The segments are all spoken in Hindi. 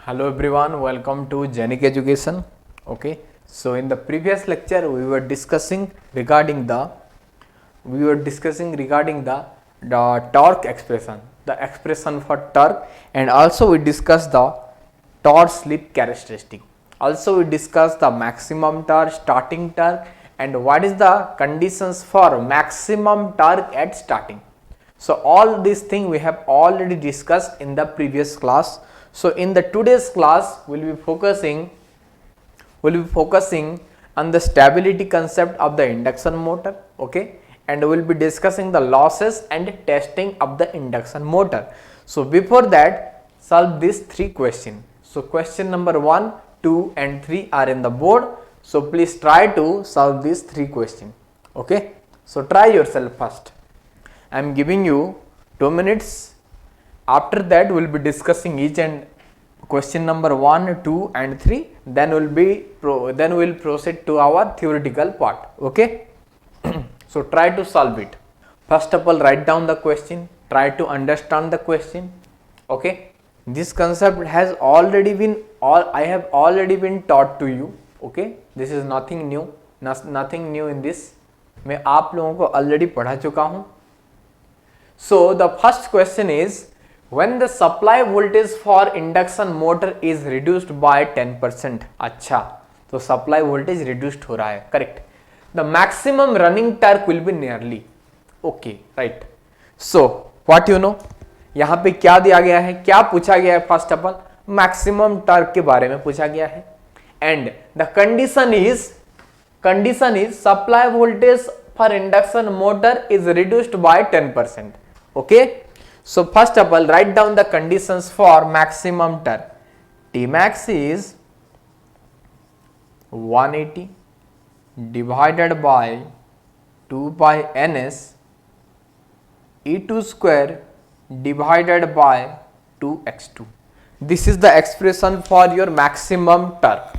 Hello everyone, welcome to Genic Education. Okay, so in the previous lecture we were discussing regarding the torque expression, the expression for torque, and also we discussed the torque slip characteristic. Also we discussed the maximum torque, starting torque, and what is the conditions for maximum torque at starting. So all these things we have already discussed in the previous class. So in the today's class we will be focusing on the stability concept of the induction motor, okay, and we will be discussing the losses and testing of the induction motor. So before that, solve these three questions. So question number 1, 2 and 3 are in the board. So please try to solve these three questions. Okay, so try yourself first. I am giving you 2 minutes. After that we will be discussing each and question number 1, 2 and 3. Then we will proceed to our theoretical part. Okay. So try to solve it. First of all, write down the question. Try to understand the question. Okay. This concept has already been I have already been taught to you. Okay. This is nothing new. Nothing new in this. मैं आप लोगों को already पढ़ा चुका हूँ. So the first question is, when the supply voltage for induction motor is reduced by 10%. अच्छा, तो supply voltage reduced हो रहा है, correct. The maximum running torque will be nearly. Okay, right. So what you know? यहाँ पे क्या दिया गया है, क्या पूछा गया है? First of all, maximum torque के बारे में पूछा गया है. And the condition is supply voltage for induction motor is reduced by 10%. Okay, so first of all, write down the conditions for maximum torque. Tmax is 180 divided by 2 by ns E2 square divided by 2x2. This is the expression for your maximum torque.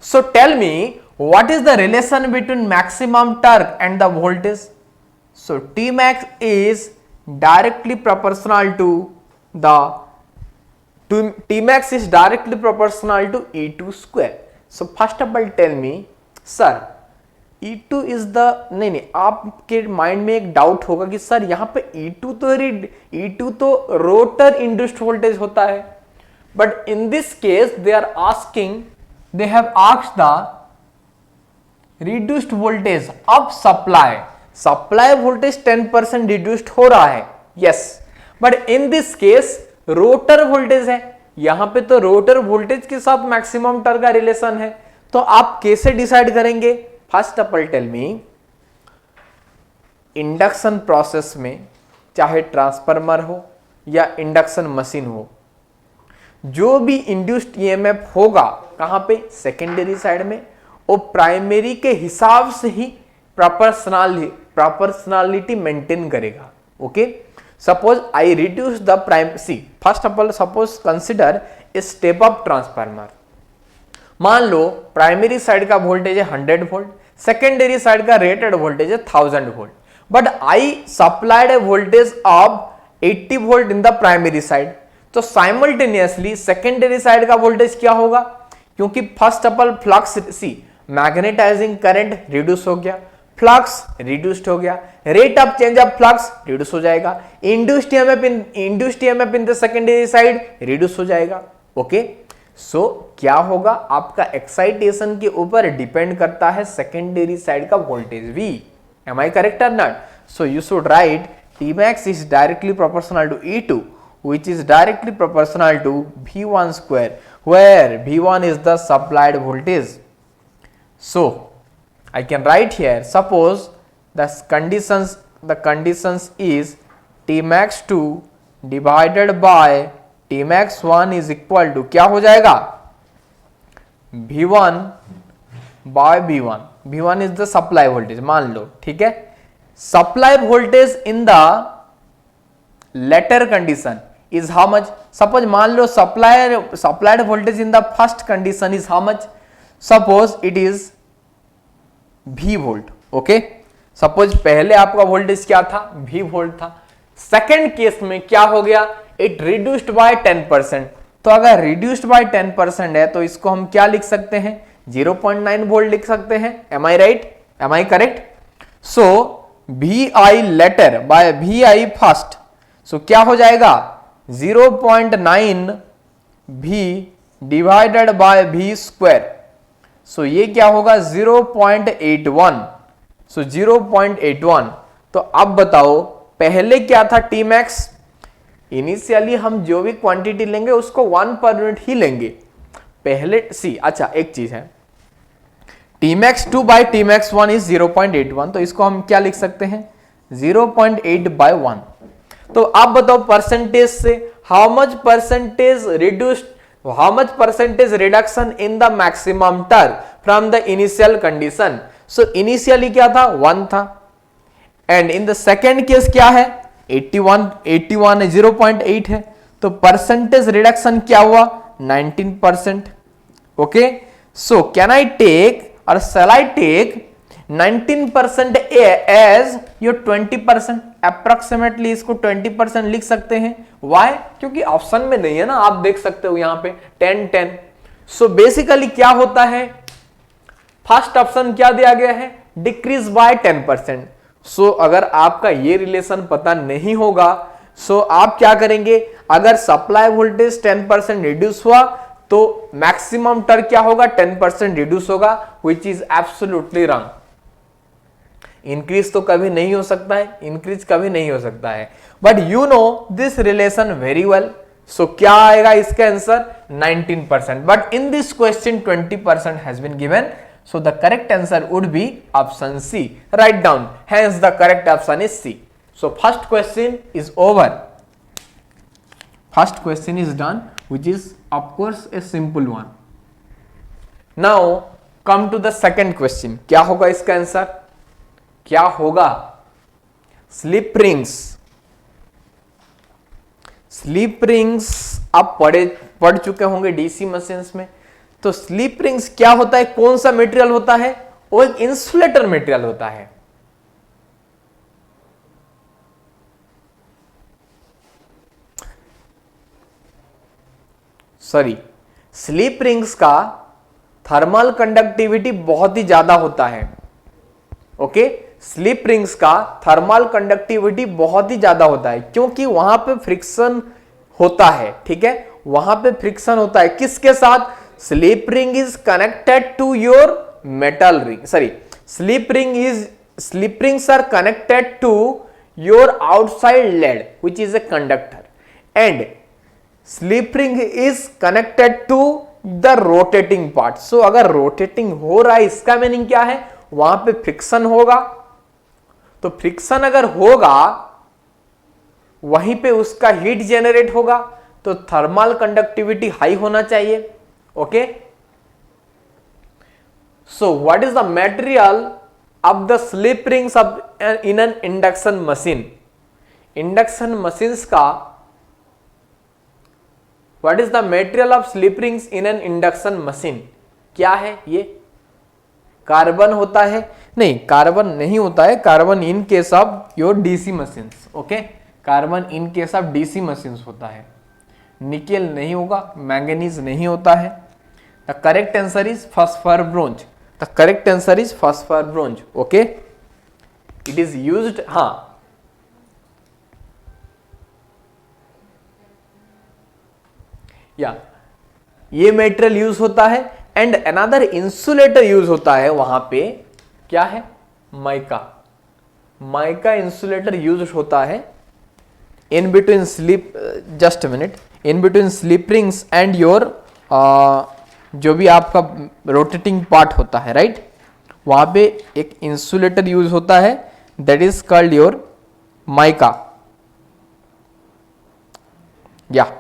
So tell me, what is the relation between maximum torque and the voltage? So Tmax is directly proportional to Tmax is directly proportional to E2 square. So first of all tell me, sir, E2 is the नहीं आपके माइंड में एक डाउट होगा कि सर यहाँ पे E2 तो रोटर इंड्यूस्ड वोल्टेज होता है, but in this case they have asked the reduced voltage of supply voltage 10% reduced हो रहा है, yes, but in this case rotor voltage है, यहां पे तो रोटर वोल्टेज के साथ मैक्सिमम टॉर्क का रिलेशन है, तो आप कैसे डिसाइड करेंगे? First of all tell me, induction process में चाहे ट्रांसफार्मर हो या इंडक्शन मशीन हो, जो भी इंड्यूस्ड ईएमएफ होगा कहां पे? सेकेंडरी साइड में, वो प्राइमरी के हिसाब से ही प्रोपोर्शनलिटी मेंटेन करेगा. Okay, suppose I reduce the prime see first of all suppose consider a step up transformer. मान लो प्राइमरी साइड का वोल्टेज है 100 वोल्ट, सेकेंडरी साइड का रेटेड वोल्टेज है 1000 volt, but I supplied a voltage of 80 volt in the primary side. तो साइमल्टेनियसली सेकेंडरी साइड का वोल्टेज क्या होगा? क्योंकि first of all flux see magnetizing current reduce हो गया, फ्लक्स रिड्यूस्ड हो गया, rate of change of flux reduce हो जाएगा, induced EMF in the secondary side reduce हो जाएगा. ओके, सो क्या होगा? आपका एक्साइटेशन के ऊपर डिपेंड करता है सेकेंडरी साइड का वोल्टेज भी. एम आई करेक्ट और not? So you should write Tmax is directly proportional to E2, which is directly proportional to V1 square, where V1 is the supplied voltage. So I can write here, suppose the conditions is Tmax2 divided by Tmax1 is equal to क्या हो जाएगा? V1 by V1. V1 is the supply voltage, मान लो, ठीक है. Supply voltage in the latter condition is how much? Suppose मान लो supplied voltage in the first condition is how much? Suppose it is V volt. Okay, suppose पहले आपका वोल्टेज क्या था? V वोल्ट था. सेकेंड केस में क्या हो गया? It reduced by 10%. तो अगर रिड्यूस्ड बाय 10% है तो इसको हम क्या लिख सकते हैं, 0.9 वोल्ट लिख सकते हैं। Am I right, am I correct? So VI letter by VI first, so क्या हो जाएगा 0.9 V divided by V square, so ये क्या होगा 0.81, सो 0.81। तो अब बताओ पहले क्या था T max, इनिशियली हम जो भी क्वांटिटी लेंगे उसको 1 पर यूनिट ही लेंगे पहले सी। अच्छा एक चीज है, Tmax 2 बाई Tmax 1 इज 0.81, तो इसको हम क्या लिख सकते हैं 0.8 बाय 1। तो आप बताओ परसेंटेज से how much percentage reduced, how much percentage reduction in the maximum term from the initial condition. So initially क्या था 1 था, and in the second case क्या है 81 है, 0.8 है, तो परसेंटेज रिडक्शन क्या हुआ 19%। Okay, so can I take और shall I take 19% as your 20%, approximately इसको 20% लिख सकते हैं। Why? क्योंकि ऑप्शन में नहीं है ना, आप देख सकते हो यहां पे 10-10। सो बेसिकली क्या होता है, फर्स्ट ऑप्शन क्या दिया गया है, डिक्रीज बाय 10%। सो अगर आपका ये रिलेशन पता नहीं होगा, सो आप क्या करेंगे, अगर सप्लाई वोल्टेज 10% रिड्यूस हुआ तो मैक्सिमम टर्म क्या होगा 10% रिड्यूस होगा, which is absolutely wrong. Increase तो कभी नहीं हो सकता है, इंक्रीज कभी नहीं हो सकता है, but you know this relation very well. So क्या आएगा इसका answer 19%, but in this question 20% has been given, so the correct answer would be option C. Right down, hence the correct option is C. So first question is over, first question is done, which is of course a simple one. Now come to the second question. क्या होगा इसका आंसर, क्या होगा, स्लिप रिंग्स। स्लिप रिंग्स आप पढ़ चुके होंगे डीसी मशीन्स में। तो स्लिप रिंग्स क्या होता है, कौन सा मटेरियल होता है, वो एक इंसुलेटर मटेरियल होता है। सॉरी, स्लिप रिंग्स का थर्मल कंडक्टिविटी बहुत ही ज्यादा होता है। ओके, स्लिप रिंग्स का थर्मल कंडक्टिविटी बहुत ही ज्यादा होता है, क्योंकि वहां पे फ्रिक्शन होता है। ठीक है, वहां पे फ्रिक्शन होता है किसके साथ, slip ring is connected to your metal ring, sorry slip rings are connected to your outside lead which is a conductor, and slip ring is connected to the rotating part. So अगर रोटेटिंग हो रहा है, इसका मीनिंग क्या है, वहां पे फ्रिक्शन होगा। तो फ्रिक्शन अगर होगा वहीं पे उसका हीट जनरेट होगा, तो थर्मल कंडक्टिविटी हाई होना चाहिए। Okay, so what is the material of the slip rings in an induction machine. Induction machines का What is the material of slip rings in an induction machine? क्या है ये, कार्बन होता है, नहीं कार्बन नहीं होता है, carbon in case of your DC machines. Okay, carbon in case of DC machines होता है, निकेल नहीं होगा, मैंगनीज नहीं होता है। The correct answer is phosphor bronze, the correct answer is phosphor bronze. Okay, it is used, हाँ या ये मेटेरियल यूज होता है, एंड अनदर इंसुलेटर यूज होता है वहां पे, क्या है, माइका। माइका इंसुलेटर यूज होता है in between slip, just minute, in between slip rings and your जो भी आपका रोटेटिंग पार्ट होता है, राइट, वहां पे एक इंसुलेटर यूज होता है, that is called your mica. या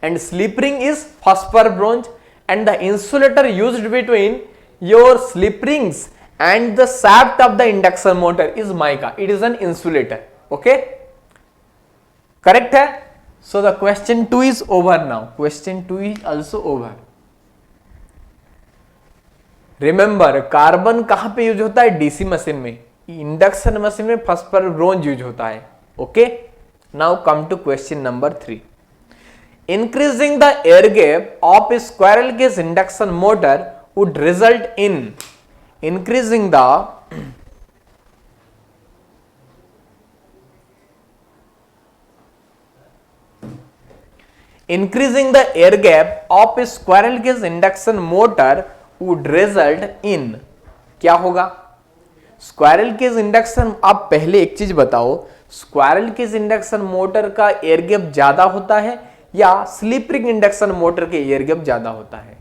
and slip ring is phosphor bronze, and the insulator used between your slip rings and the shaft of the induction motor is mica. It is an insulator. Okay, correct है? So the question 2 is over now. Question 2 is also over. Remember, carbon कहां पे यूज होता है, डीसी मशीन में। इंडक्शन मशीन में फॉस्फर ब्रोंज यूज होता है। Okay, now come to question number 3। increasing the air gap of a squirrel cage induction motor would result in increasing the air gap of a squirrel cage induction motor would result in क्या होगा? स्क्वायरल केज इंडक्शन, आप पहले एक चीज बताओ, स्क्वायरल केज इंडक्शन मोटर का एयर गैप ज्यादा होता है या स्लिप रिंग इंडक्शन मोटर के एयर गैप ज्यादा होता है?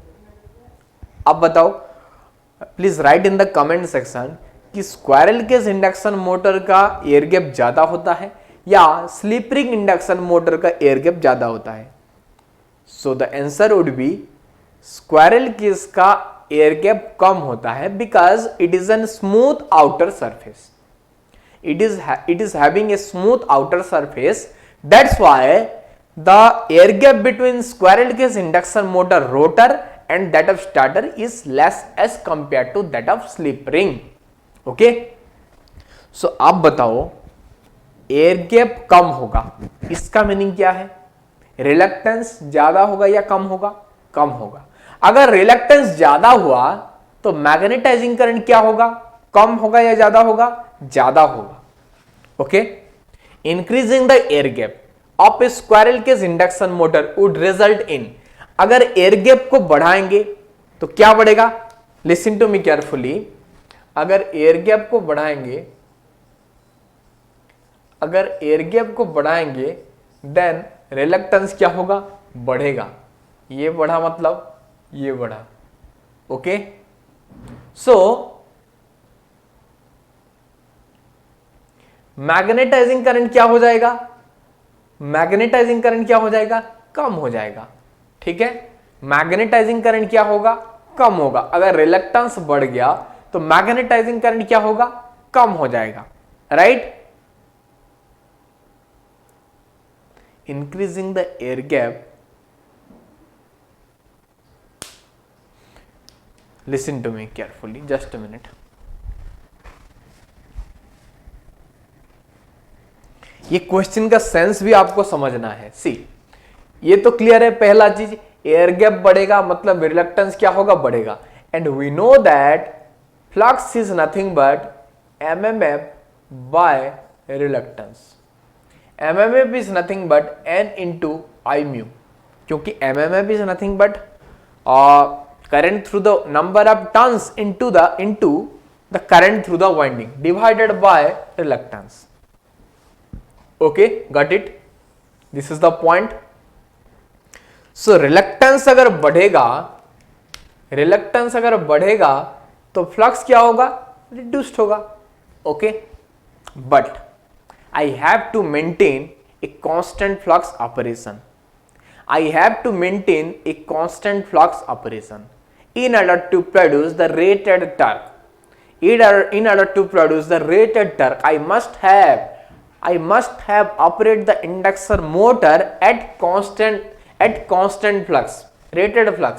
आप बताओ, please write in the comment section कि स्क्वायरल केज इंडक्शन मोटर का एयर गैप ज्यादा होता है या स्लिप रिंग इंडक्शन मोटर का एयर गैप ज्यादा होता है? So the answer would be squirrel cage का एयर गैप कम होता है because it is an smooth outer surface. It is having a smooth outer surface. That's why the air gap between squirrel cage induction motor rotor and that of starter is less as compared to that of slip ring. Okay? So आप बताओ, एयर गैप कम होगा, इसका मीनिंग क्या है? रिलक्टेंस ज्यादा होगा या कम होगा? कम होगा. अगर रिलक्टेंस ज्यादा हुआ तो मैग्नेटाइजिंग करंट क्या होगा? कम होगा या ज्यादा होगा? ज्यादा होगा. Okay, increasing the air gap of a squirrel cage induction motor would result in, अगर एयर गैप को बढ़ाएंगे तो क्या बढ़ेगा? Listen to me carefully. अगर एयर गैप को बढ़ाएंगे देन रिलक्टेंस क्या होगा? बढ़ेगा. ये बढ़ा मतलब ये बढ़ा. ओके, सो मैग्नेटाइजिंग करंट क्या हो जाएगा? मैग्नेटाइजिंग करंट क्या हो जाएगा? कम हो जाएगा. ठीक है, मैग्नेटाइजिंग करंट क्या होगा? कम होगा. अगर रिलक्टेंस बढ़ गया तो मैग्नेटाइजिंग करंट क्या होगा? कम हो जाएगा. Right? Increasing the air gap, listen to me carefully, just a minute. ये क्वेश्चन का सेंस भी आपको समझना है. सी, ये तो क्लियर है. पहला चीज, एयर गैप बढ़ेगा मतलब रिलक्टेंस क्या होगा? बढ़ेगा. And we know that flux is nothing but MMF by reluctance. MMF is nothing but N into I mu, क्योंकि MMF is nothing but current through the number of turns into the current through the winding divided by reluctance. Okay, got it? This is the point. So reluctance अगर बढ़ेगा तो फ्लक्स क्या होगा? रिड्यूस्ड होगा. Okay, but I have to maintain a constant flux operation. In order to produce the rated torque. In order to produce the rated torque, I must have operate the induction motor at constant flux, rated flux.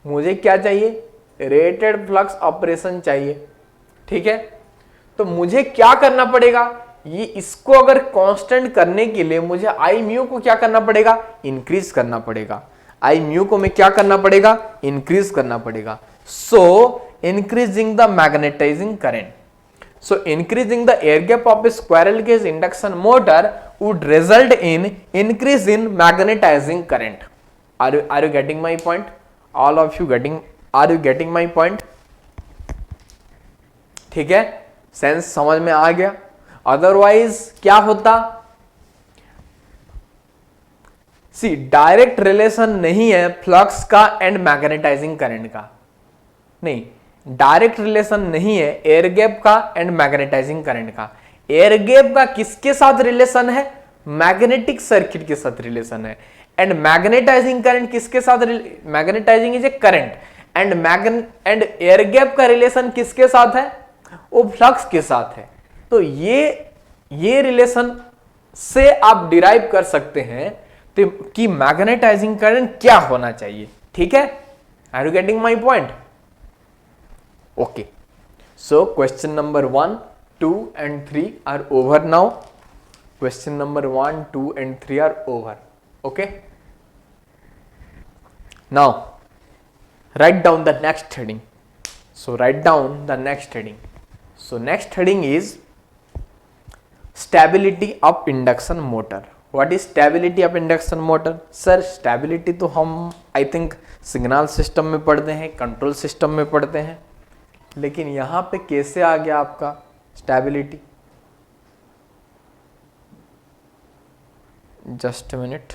मुझे क्या चाहिए? रेटेड फ्लक्स ऑपरेशन चाहिए. ठीक है, तो मुझे क्या करना पड़ेगा? ये इसको अगर कांस्टेंट करने के लिए मुझे आई म्यू को क्या करना पड़ेगा? इंक्रीज करना पड़ेगा. आई म्यू को मैं क्या करना पड़ेगा? इंक्रीज करना पड़ेगा. So increasing the magnetizing current. So increasing the air gap of a squirrel cage induction motor would result in increase in magnetizing current. Are you getting my point? All of you are you getting my point? ठीक है, सेंस समझ में आ गया. अदरवाइज क्या होता? सी, डायरेक्ट रिलेशन नहीं है फ्लक्स का एंड मैग्नेटाइजिंग करंट का. नहीं, डायरेक्ट रिलेशन नहीं है एयर गैप का एंड मैग्नेटाइजिंग करंट का. एयर गैप का किसके साथ रिलेशन है? मैग्नेटिक सर्किट के साथ रिलेशन है. एंड मैग्नेटाइजिंग करंट किसके साथ? Magnetizing is a current and air gap का रिलेशन किसके साथ है? वो फ्लक्स के साथ है. तो ये रिलेशन से आप डिराइव कर सकते हैं तो कि मैग्नेटाइजिंग करंट क्या होना चाहिए. ठीक है, are you getting my point? Okay, so question number 1, 2 and 3 are over now. Question number 1, 2 and 3 are over. Okay. Now write down the next heading. So write down the next heading. So next heading is stability of induction motor. What is stability of induction motor? Sir stability तो हम आई थिंक सिग्नल सिस्टम में पढ़ते हैं, कंट्रोल सिस्टम में पढ़ते हैं, लेकिन यहाँ पे कैसे आ गया आपका stability? Just a minute.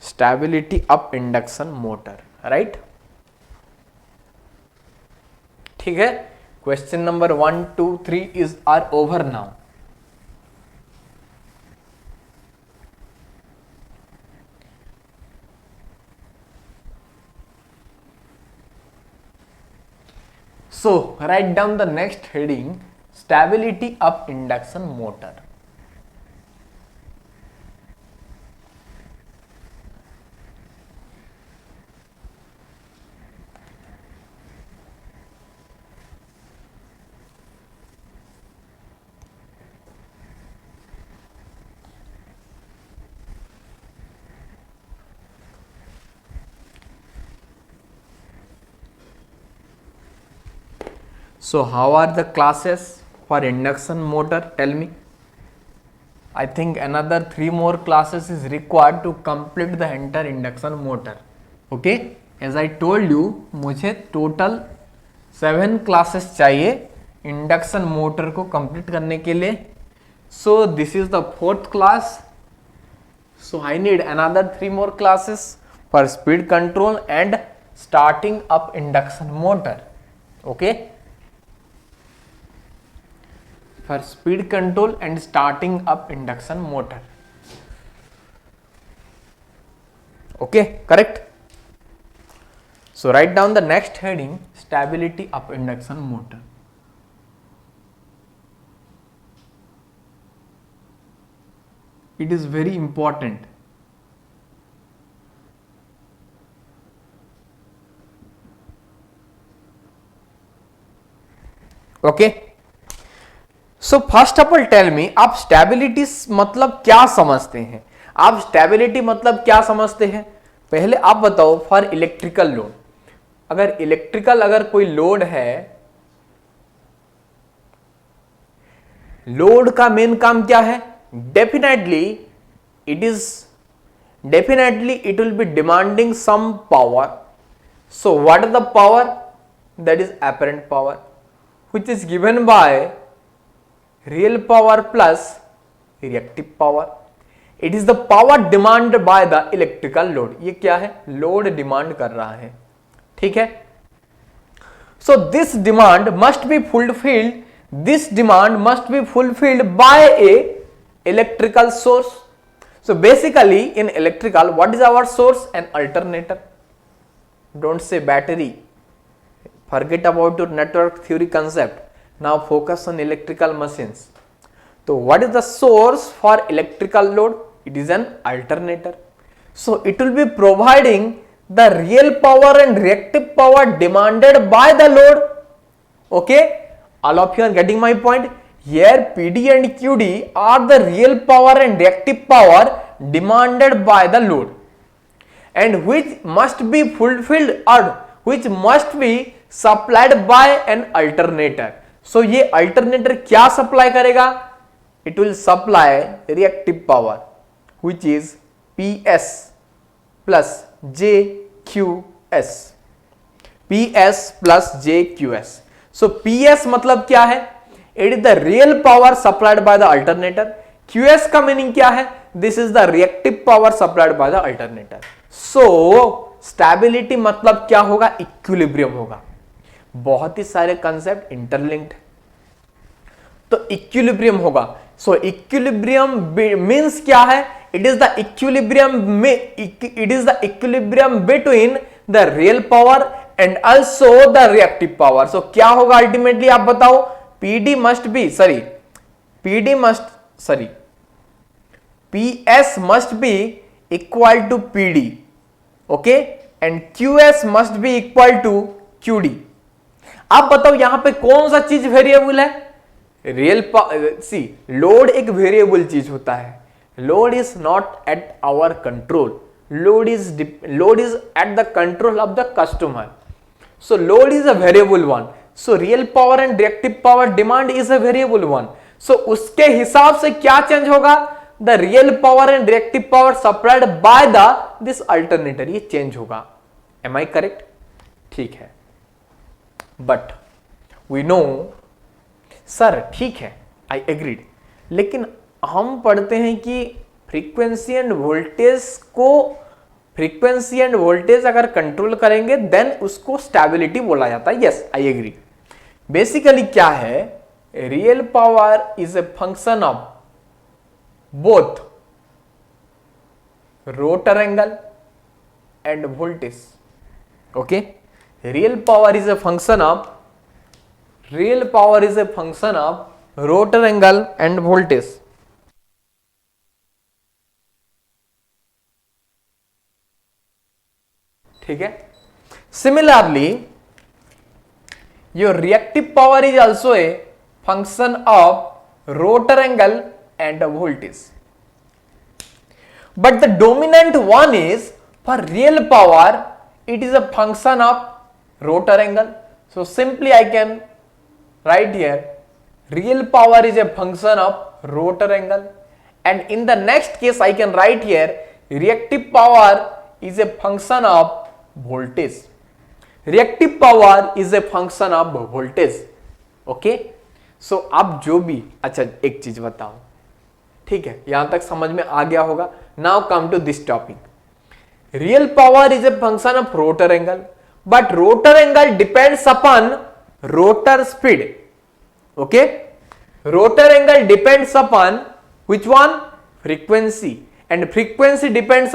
Stability of induction motor, right? ठीक है. Question number 1, 2, 3 is are over now. So write down the next heading, stability of induction motor. So how are the classes for induction motor? Tell me. I think another 3 more classes is required to complete the entire induction motor. Okay? As I told you, मुझे total 7 classes चाहिए induction motor को complete करने के लिए. So this is the 4th class. So I need another 3 more classes for speed control and starting up induction motor. Okay? For speed control and starting up induction motor. Okay, correct? So write down the next heading, stability of induction motor. It is very important. Okay? So first of all tell me, आप स्टेबिलिटी मतलब क्या समझते हैं? आप स्टेबिलिटी मतलब क्या समझते हैं? पहले आप बताओ. फॉर इलेक्ट्रिकल लोड, अगर कोई लोड है, लोड का मेन काम क्या है? Definitely it will be demanding some power. So what is the power? That is apparent power which is given by real power plus reactive power. It is the power demanded by the electrical load. ये क्या है? लोड डिमांड कर रहा है. ठीक है. So this demand must be fulfilled. This demand must be fulfilled by a electrical source. So basically in electrical, what is our source? An alternator. Don't say battery. Forget about your network theory concept. Now focus on electrical machines. So what is the source for electrical load? It is an alternator. So it will be providing the real power and reactive power demanded by the load. Okay, all of you are getting my point. Here PD and QD are the real power and reactive power demanded by the load, and which must be fulfilled or which must be supplied by an alternator. So ये अल्टरनेटर क्या सप्लाई करेगा? It will supply reactive power which is PS plus JQS. PS plus JQS. So PS मतलब क्या है? It is the real power supplied by the alternator. QS का मीनिंग क्या है? This is the reactive power supplied by the alternator. So stability मतलब क्या होगा? इक्विलिब्रियम होगा. बहुत ही सारे कंसेप्ट इंटरलिंक्ड, तो इक्विलिब्रियम होगा. सो इक्विलिब्रियम मींस क्या है? It is the equilibrium between the real power and also the reactive power. So क्या होगा अल्टीमेटली? आप बताओ. PS must be equal to PD, okay, and QS must be equal to QD. आप बताओ यहां पे कौन सा चीज वेरिएबल है? रियल सी लोड एक वेरिएबल चीज होता है, load is not at our control, load is at the control of the customer. So load is a variable one. So real power and reactive power demand is a variable one. So उसके हिसाब से क्या चेंज होगा? The real power and reactive power supplied by the this alternator, ये चेंज होगा. Am I correct? ठीक है. But we know, सर ठीक है, I agreed. लेकिन हम पढ़ते हैं कि फ्रीक्वेंसी एंड वोल्टेज अगर कंट्रोल करेंगे देन उसको स्टेबिलिटी बोला जाता है. Yes, I agree. बेसिकली क्या है, real power is a function of both rotor angle and voltage. Okay, real power is a function of rotor angle and voltage. ठीक है. Similarly your reactive power is also a function of rotor angle and voltage, but the dominant one is for real power it is a function of rotor angle. So simply I can write here real power is a function of rotor angle, and in the next case I can write here reactive power is a function of voltage. reactive power is a function of voltage. okay, so आप जो भी, अच्छा एक चीज बताओ, ठीक है, यहां तक समझ में आ गया होगा. Now come to this topic. Real power is a function of rotor angle, but rotor angle depends upon rotor speed. Okay, rotor angle depends upon which one? frequency, and frequency depends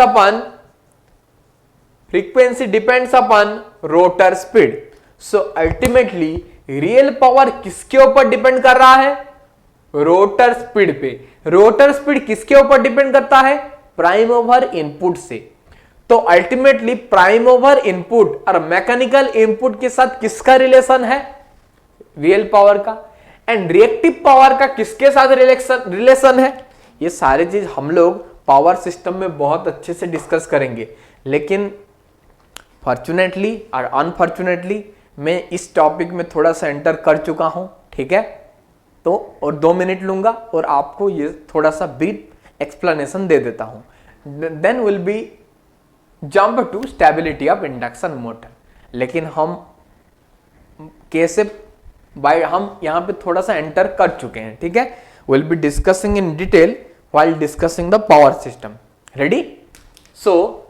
upon rotor speed. So ultimately real power किसके ऊपर डिपेंड कर रहा है? रोटर स्पीड पे. रोटर स्पीड किसके ऊपर डिपेंड करता है? प्राइम ओवर इनपुट से. तो अल्टीमेटली प्राइम ओवर इनपुट और मैकेनिकल इनपुट के साथ किसका रिलेशन है? रियल पावर का. एंड रिएक्टिव पावर का किसके साथ रिलेशन है? ये सारी चीज हम लोग पावर सिस्टम में बहुत अच्छे से डिस्कस करेंगे, लेकिन फॉर्चुनेटली और अनफॉर्चुनेटली मैं इस टॉपिक में थोड़ा सा एंटर कर चुका हूं. ठीक है, तो और 2 मिनट लूंगा और आपको ये थोड़ा सा ब्रीफ एक्सप्लेनेशन दे देता हूं. Then will be jump to stability of induction motor. लेकिन हम कैसे हम यहां पे थोड़ा सा एंटर कर चुके हैं. ठीक है, will be discussing in detail while discussing the power system. Ready? So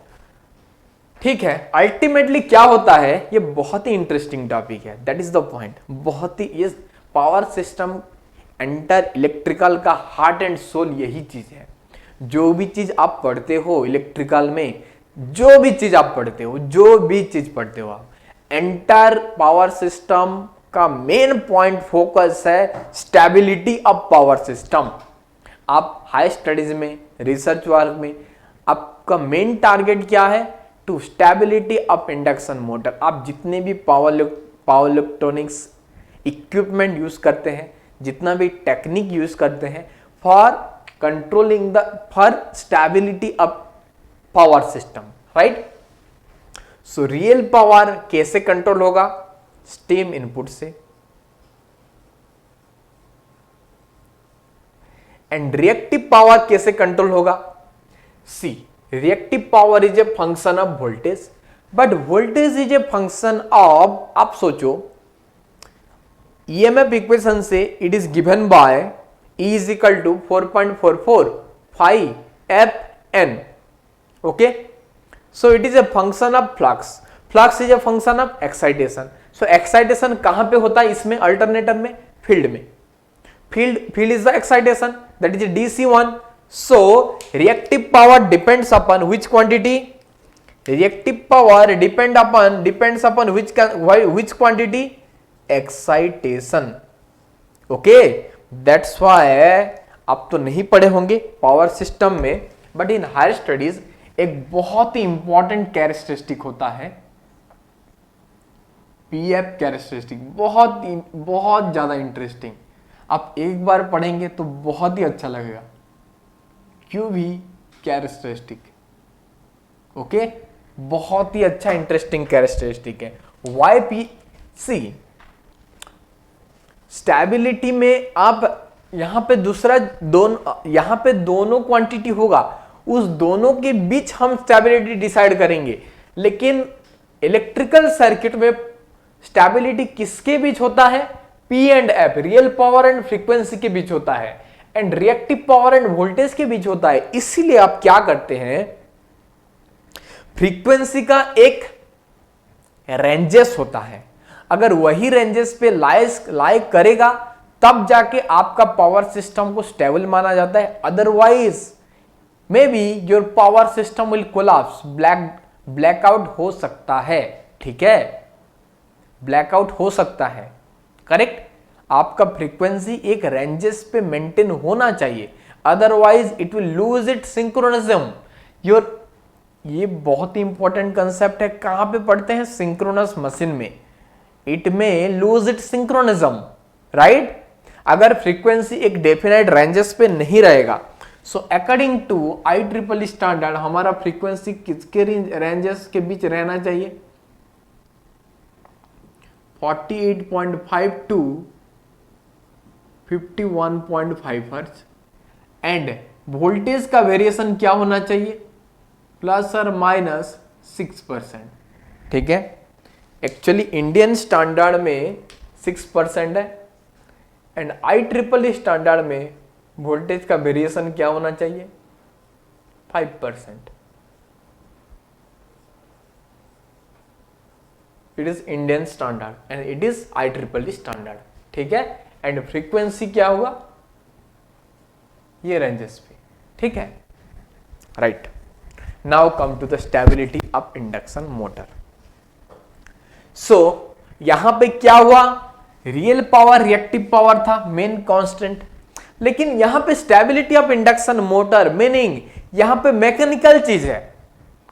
ठीक है, अल्टीमेटली क्या होता है, ये बहुत ही इंटरेस्टिंग टॉपिक है. That is the point. बहुत ही, ये पावर सिस्टम एंटर इलेक्ट्रिकल का हार्ट एंड सोल यही चीज है. जो भी चीज आप पढ़ते हो इलेक्ट्रिकल में, जो भी चीज पढ़ते हो आप, एंटर पावर सिस्टम का मेन पॉइंट फोकस है स्टेबिलिटी ऑफ पावर सिस्टम. आप हाई स्टडीज में, रिसर्च वर्क में आपका मेन टारगेट क्या है? To stability of induction motor. आप जितने भी पावर इलेक्ट्रॉनिक्स इक्विपमेंट यूज करते हैं, जितना भी टेक्निक यूज करते हैं for controlling for stability of power system, right? So real power कैसे कंट्रोल होगा? स्टीम इनपुट से. एंड रिएक्टिव पावर कैसे कंट्रोल होगा? See, reactive power is a function of voltage, but voltage is a function of, आप सोचो ईएमएफ इक्वेशन से it is given by E is equal to 4.44 phi Fn. Okay, so it is a function of flux. Flux is a function of excitation. So excitation कहां पे होता है इसमें? अल्टरनेटर में, फील्ड में. Field is the excitation, that is DC1. So reactive power depends upon which quantity? Reactive power depends upon which quantity? Excitation. Okay, that's why आप तो नहीं पढ़े होंगे पावर सिस्टम में, बट इन हायर स्टडीज एक बहुत ही इंपॉर्टेंट कैरेक्टरिस्टिक होता है पीएफ कैरेक्टरिस्टिक. बहुत ज्यादा इंटरेस्टिंग. आप एक बार पढ़ेंगे तो बहुत ही अच्छा लगेगा। QV कैरेक्टरिस्टिक, ओके, बहुत ही अच्छा इंटरेस्टिंग कैरेक्टरिस्टिक है। YPC स्टेबिलिटी में आप यहां पे यहां पे दोनों क्वांटिटी होगा, उस दोनों के बीच हम स्टेबिलिटी डिसाइड करेंगे। लेकिन इलेक्ट्रिकल सर्किट में स्टेबिलिटी किसके बीच होता है? P and F, real power and frequency के बीच होता है, and reactive power end voltage के बीच होता है। इसीलिए आप क्या करते हैं, फ्रीक्वेंसी का एक रेंजेस होता है, अगर वही रेंजेस पे लाई करेगा तब जाके आपका पावर सिस्टम को स्टेबल माना जाता है। Otherwise may be your power system will collapse, blackout हो सकता है। ठीक है, ब्लैकआउट हो सकता है, करेक्ट। आपका फ्रीक्वेंसी एक रेंजेस पे मेंटेन होना चाहिए, otherwise it will lose it synchronism. ये बहुत ही इंपॉर्टेंट कंसेप्ट है। कहां पे पढ़ते हैं? सिंक्रोनस मशीन में। It may lose it synchronism, right. अगर फ्रीक्वेंसी एक डेफिनेट रेंजेस पे नहीं रहेगा, so according to IEEE standard हमारा फ्रीक्वेंसी किसके रेंजेस के बीच रहना चाहिए? 48.5 टू 51.5 हर्ट्ज, एंड वोल्टेज का वेरिएशन क्या होना चाहिए? ±6%। ठीक है, एक्चुअली इंडियन स्टैंडर्ड में 6% है, एंड IEEE स्टैंडर्ड में वोल्टेज का वेरिएशन क्या होना चाहिए? 5%। It is Indian standard and it is IEEE standard. ठीक है, एंड फ्रीक्वेंसी क्या होगा? ये रेंजेस पे। ठीक है, right. Now come to the stability of induction motor. So यहां पे क्या हुआ? रियल पावर, रिएक्टिव पावर था मेन कांस्टेंट, लेकिन यहां पे stability of induction motor meaning यहां पे मैकेनिकल चीज है।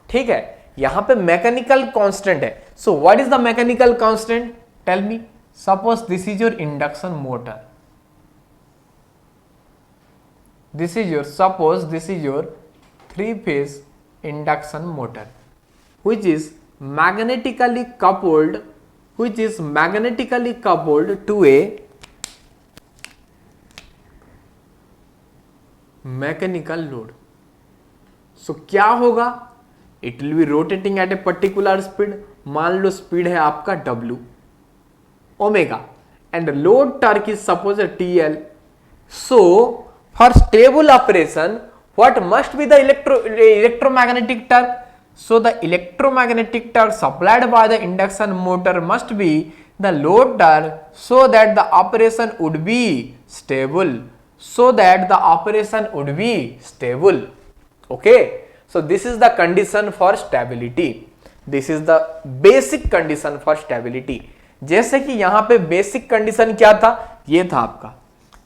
ठीक है, यहां पे मैकेनिकल कांस्टेंट है। So what is the mechanical constant? Tell me. Suppose this is your induction motor, suppose this is your 3-phase induction motor which is magnetically coupled to a mechanical load. So क्या होगा? It will be rotating at a particular speed. मान लो स्पीड है आपका W omega, and load torque is suppose a TL. So for stable operation, what must be the electromagnetic torque? So the electromagnetic torque supplied by the induction motor must be the load torque, so that the operation would be stable. Okay, so this is the condition for stability. This is the basic condition for stability. जैसे कि यहां पे बेसिक कंडीशन क्या था? ये था आपका,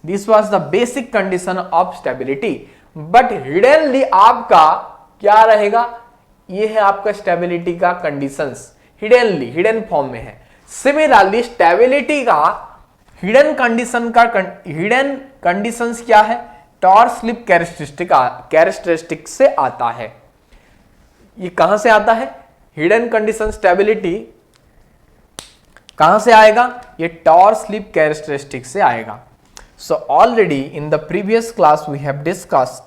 this was the basic condition of stability, but hiddenly आपका क्या रहेगा? ये है आपका स्टेबिलिटी का कंडीशंस, हिडन फॉर्म में है। सिमिलरली स्टेबिलिटी का हिडन कंडीशंस क्या है? टॉर्क स्लिप कैरेक्टरिस्टिक से आता है। ये कहां से आता है? हिडन कंडीशन स्टेबिलिटी कहां से आएगा? ये टॉर्क स्लिप कैरेक्टरिस्टिक से आएगा। So already in the previous class we have discussed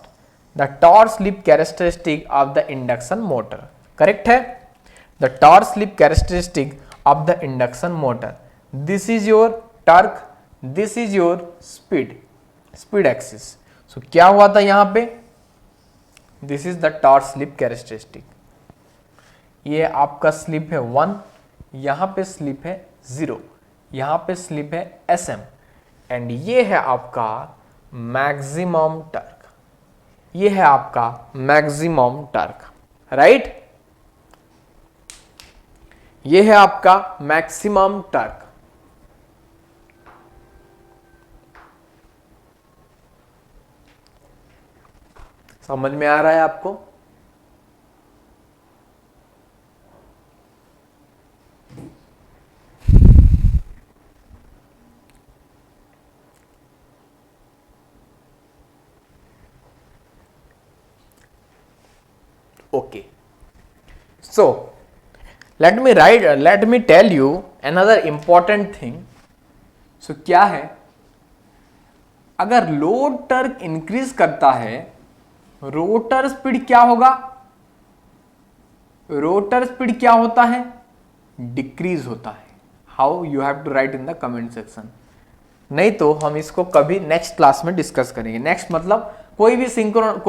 the torque slip characteristic of the induction motor. Correct है? The torque slip characteristic of the induction motor. This is your torque, this is your speed axis. So क्या हुआ था यहाँ पे? This is the torque slip characteristic. ये आपका स्लिप है 1, यहाँ पे स्लिप है 0, यहाँ पे स्लिप है SM, एंड ये है आपका मैक्सिमम टॉर्क। ये है आपका मैक्सिमम टॉर्क, राइट। ये है आपका मैक्सिमम टॉर्क। समझ में आ रहा है आपको? Okay. So let me tell you another important thing. So क्या है, अगर लोड टर्क इंक्रीज करता है, रोटर स्पीड क्या होगा, रोटर स्पीड क्या होता है, डिक्रीज होता है. How, you have to write in the comment section. नहीं तो हम इसको कभी नेक्स्ट क्लास में डिस्कस करेंगे. नेक्स्ट मतलब कोई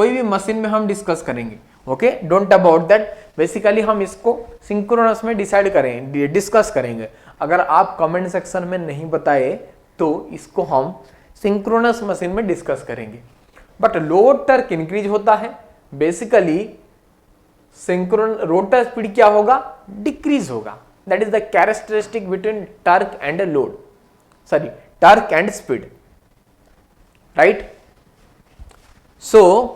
भी मशीन में हम डिस्कस करेंगे. Okay, don't about that. Basically हम इसको सिंक्रोनस में डिस्कस करेंगे. अगर आप कमेंट सेक्शन में नहीं बताए तो इसको हम सिंक्रोनस मशीन में डिस्कस करेंगे. बट लोड टर्क इंक्रीज होता है, बेसिकली रोटर स्पीड क्या होगा, डिक्रीज होगा. That is the characteristic between torque and load, sorry torque and speed, right. So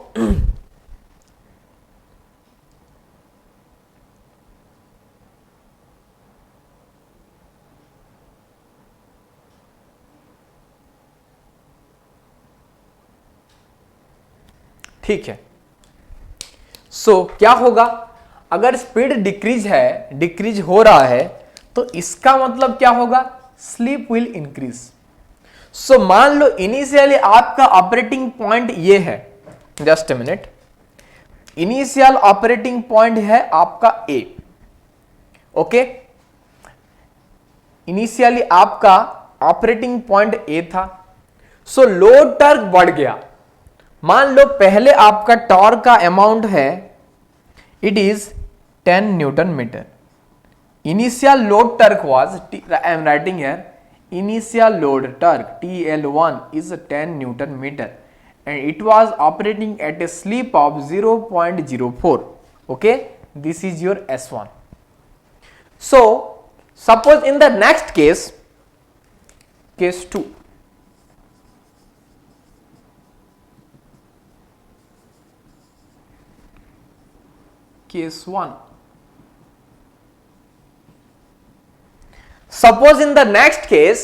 ठीक है. सो क्या होगा, अगर स्पीड डिक्रीज हो रहा है तो इसका मतलब क्या होगा, स्लिप विल इंक्रीज. सो मान लो इनिशियली आपका ऑपरेटिंग पॉइंट ये है, just a minute, initial operating point है आपका ए. ओके, इनिशियली आपका ऑपरेटिंग पॉइंट ए था. सो लोड टर्क बढ़ गया. मान लो पहले आपका टॉर्क का अमाउंट है, it is 10 newton metre. Initial load torque was, I am writing here, initial load torque TL1 is 10 Newton meter and it was operating at a slip of 0.04. Okay, this is your S1. So suppose in the next case, case 2, case 1, suppose in the next case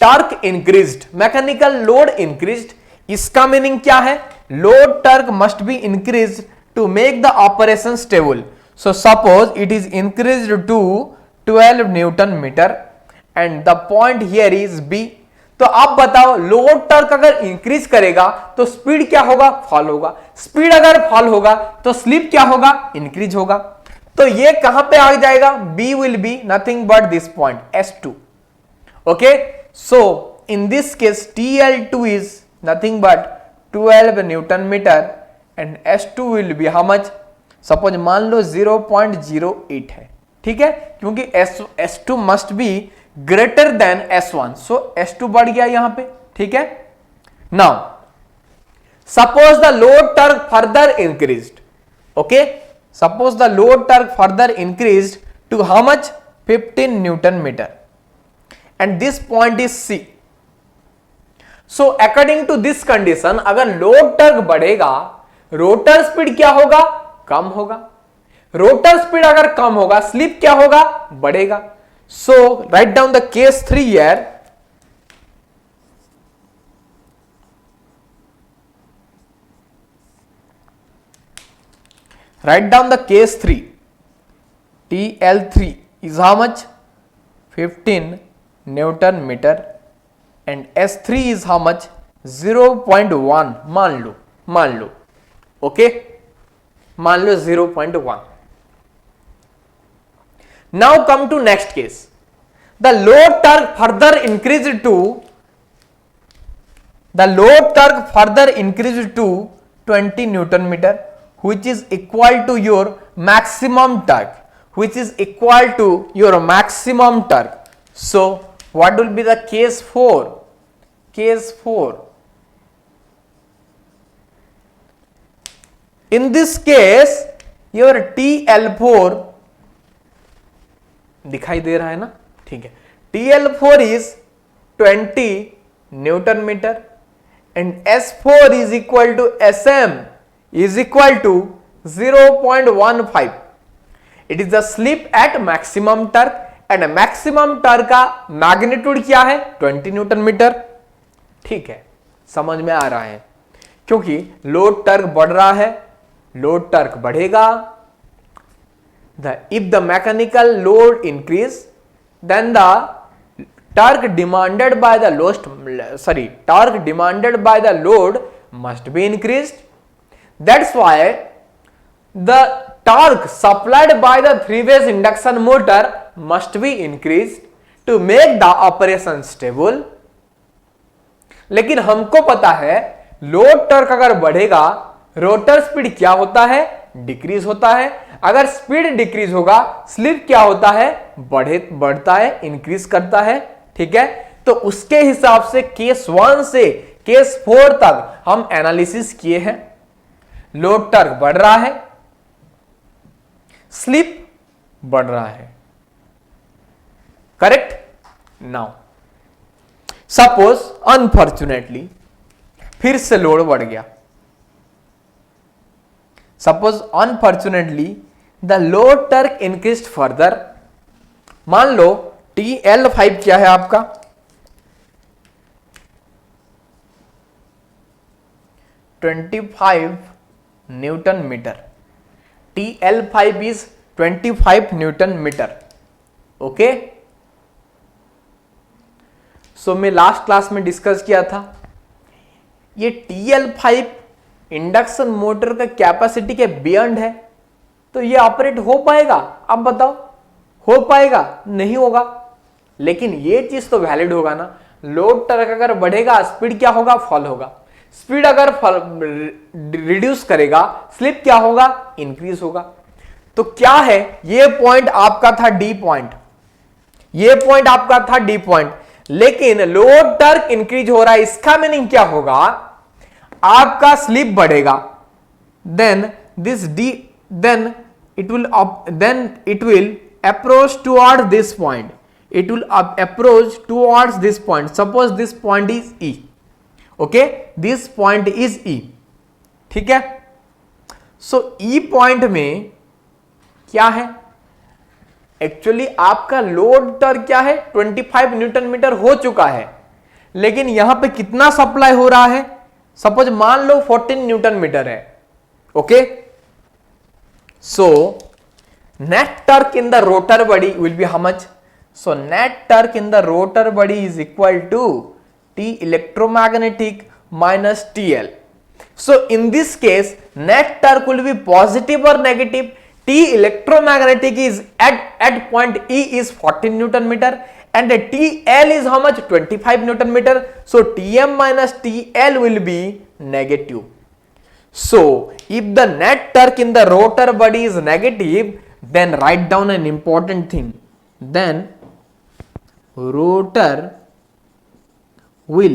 torque increased, mechanical load increased. इसका मीनिंग क्या है, load torque must be increased to make the operation stable. So suppose it is increased to 12 newton metre and the point here is B. तो आप बताओ, लोड टर्क अगर इंक्रीज करेगा तो स्पीड क्या होगा, फॉल होगा. स्पीड अगर फॉल होगा तो स्लिप क्या होगा, इंक्रीज होगा. तो ये कहां पे आ जाएगा, B will be nothing but this point S2. Okay, so in this case TL2 is nothing but 12 Newton meter and S2 will be how much, suppose मान लो 0.08 है. ठीक है, क्योंकि S2 must be greater than S1, so S2 बढ़ गया यहां पे. ठीक है, now suppose the load torque further increased. Okay, suppose the load torque further increased to how much, 15 Newton meter and this point is C. So according to this condition, अगर load torque बढ़ेगा, रोटर स्पीड क्या होगा, कम होगा. रोटर स्पीड अगर कम होगा, स्लिप क्या होगा, बढ़ेगा. So write down the case 3 here. Write down the case 3. TL3 is how much, 15 Newton meter and S3 is how much, 0.1. मान लो ओके, मान लो 0.1. Now come to next case. The load torque further increased to 20 Newton meter, which is equal to your maximum torque, So what will be the case 4? Case 4. In this case your TL4 दिखाई दे रहा है ना, ठीक है. TL4 is 20 Newton meter and S4 is equal to SM is equal to 0.15. It is the slip at maximum torque and maximum torque का मैग्नीट्यूड क्या है, 20 न्यूटन मीटर. ठीक है, समझ में आ रहा है, क्योंकि लोड टर्क बढ़ रहा है लोड टर्क बढ़ेगा, if the mechanical load increase, then the torque demanded by the load must be increased. That's why the torque supplied by the three-phase induction motor must be increased to make the operation stable. लेकिन हमको पता है लोड टॉर्क अगर बढ़ेगा, रोटर स्पीड क्या होता है, डिक्रीज होता है। अगर स्पीड डिक्रीज होगा, स्लिप क्या होता है, बढ़ता है, इंक्रीज करता है। ठीक है, तो उसके हिसाब से केस 1 से केस 4 तक हम एनालिसिस किए हैं। लोड टॉर्क बढ़ रहा है, स्लिप बढ़ रहा है, करेक्ट। नाउ सपोज अनफॉर्चुनेटली फिर से लोड बढ़ गया, suppose unfortunately the load torque increased further. मान लो TL5 क्या है आपका, 25 newton metre. TL5 is 25 newton metre. Okay, so मैं लास्ट क्लास में डिस्कस किया था, ये TL5 इंडक्शन मोटर का कैपेसिटी के बियॉन्ड है, तो ये ऑपरेट हो पाएगा? अब बताओ, हो पाएगा? नहीं होगा। लेकिन ये चीज तो वैलिड होगा ना, लोड टॉर्क अगर बढ़ेगा, स्पीड क्या होगा, फॉल होगा। स्पीड अगर रिड्यूस करेगा, स्लिप क्या होगा, इंक्रीज होगा। तो क्या है, ये पॉइंट आपका था डी पॉइंट, ये पॉइंट आपका था डी पॉइंट, लेकिन लोड टॉर्क इंक्रीज हो रहा है, इसका मीनिंग क्या होगा, आपका स्लिप बढ़ेगा, then it will approach towards this point, it will approach towards this point. Suppose this point is E, okay, this point is E, ठीक है। सो E पॉइंट में क्या है, एक्चुअली आपका लोड टॉर्क क्या है, 25 न्यूटन मीटर हो चुका है, लेकिन यहां पे कितना सप्लाई हो रहा है, सपोज मान लो 14 न्यूटन मीटर है। Okay, so net torque in the rotor body will be how much, so net torque in the rotor body is equal to T electromagnetic minus TL. So in this case net torque will be positive or negative. T electromagnetic is at point E is 14 Newton meter and TL is how much, 25 Newton meter. So Tm minus TL will be negative. So if the net torque in the rotor body is negative, then write down an important thing, then rotor will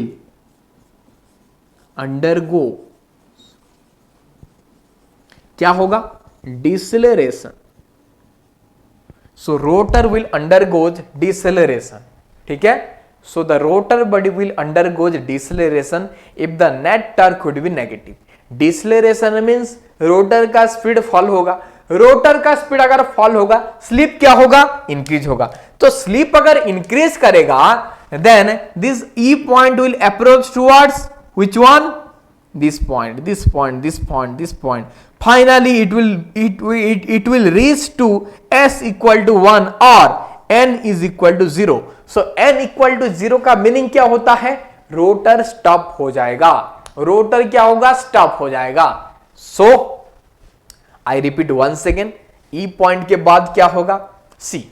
undergo, क्या होगा, deceleration. So rotor will undergoes deceleration, ठीक है। So the rotor body will undergoes deceleration if the net torque would be negative. Deceleration means rotor का स्पीड फॉल होगा, रोटर का स्पीड अगर फॉल होगा, स्लिप क्या होगा, इंक्रीज होगा। तो स्लिप अगर इंक्रीज करेगा, then this E point will approach towards which one, this point, this point, this point, this point. Finally it will reach to S equal to 1 or N is equal to 0. So N equal to 0 का मीनिंग क्या होता है, रोटर स्टॉप हो जाएगा, रोटर क्या होगा, स्टॉप हो जाएगा। So I repeat once again, E point के बाद क्या होगा, C,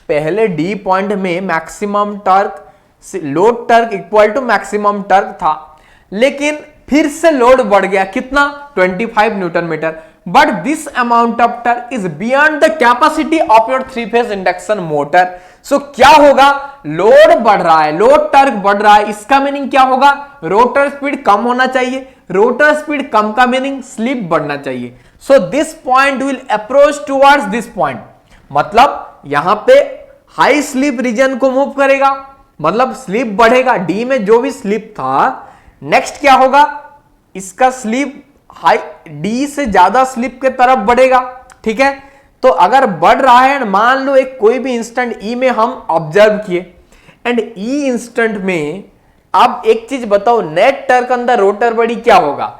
पहले D पॉइंट में maximum torque, load torque equal to maximum torque था, लेकिन फिर से लोड बढ़ गया, कितना, 25 newton metre, but this amount of torque is beyond the capacity of your three phase induction motor. So क्या होगा, लोड बढ़ रहा है, लोड टॉर्क बढ़ रहा है, इसका मीनिंग क्या होगा, रोटर स्पीड कम होना चाहिए, रोटर स्पीड कम का मीनिंग स्लिप बढ़ना चाहिए। So this point will approach towards this point, मतलब यहां पे हाई स्लिप रीजन को मूव करेगा, मतलब स्लिप बढ़ेगा, डी में जो भी स्लिप था, नेक्स्ट क्या होगा, इसका स्लिप हाई, डी से ज्यादा स्लिप के तरफ बढ़ेगा, ठीक है। तो अगर बढ़ रहा है, मान लो एक कोई भी इंस्टेंट ई में हम ऑब्जर्व किए, एंड ई इंस्टेंट में अब एक चीज बताओ, net torque on the rotor body क्या होगा,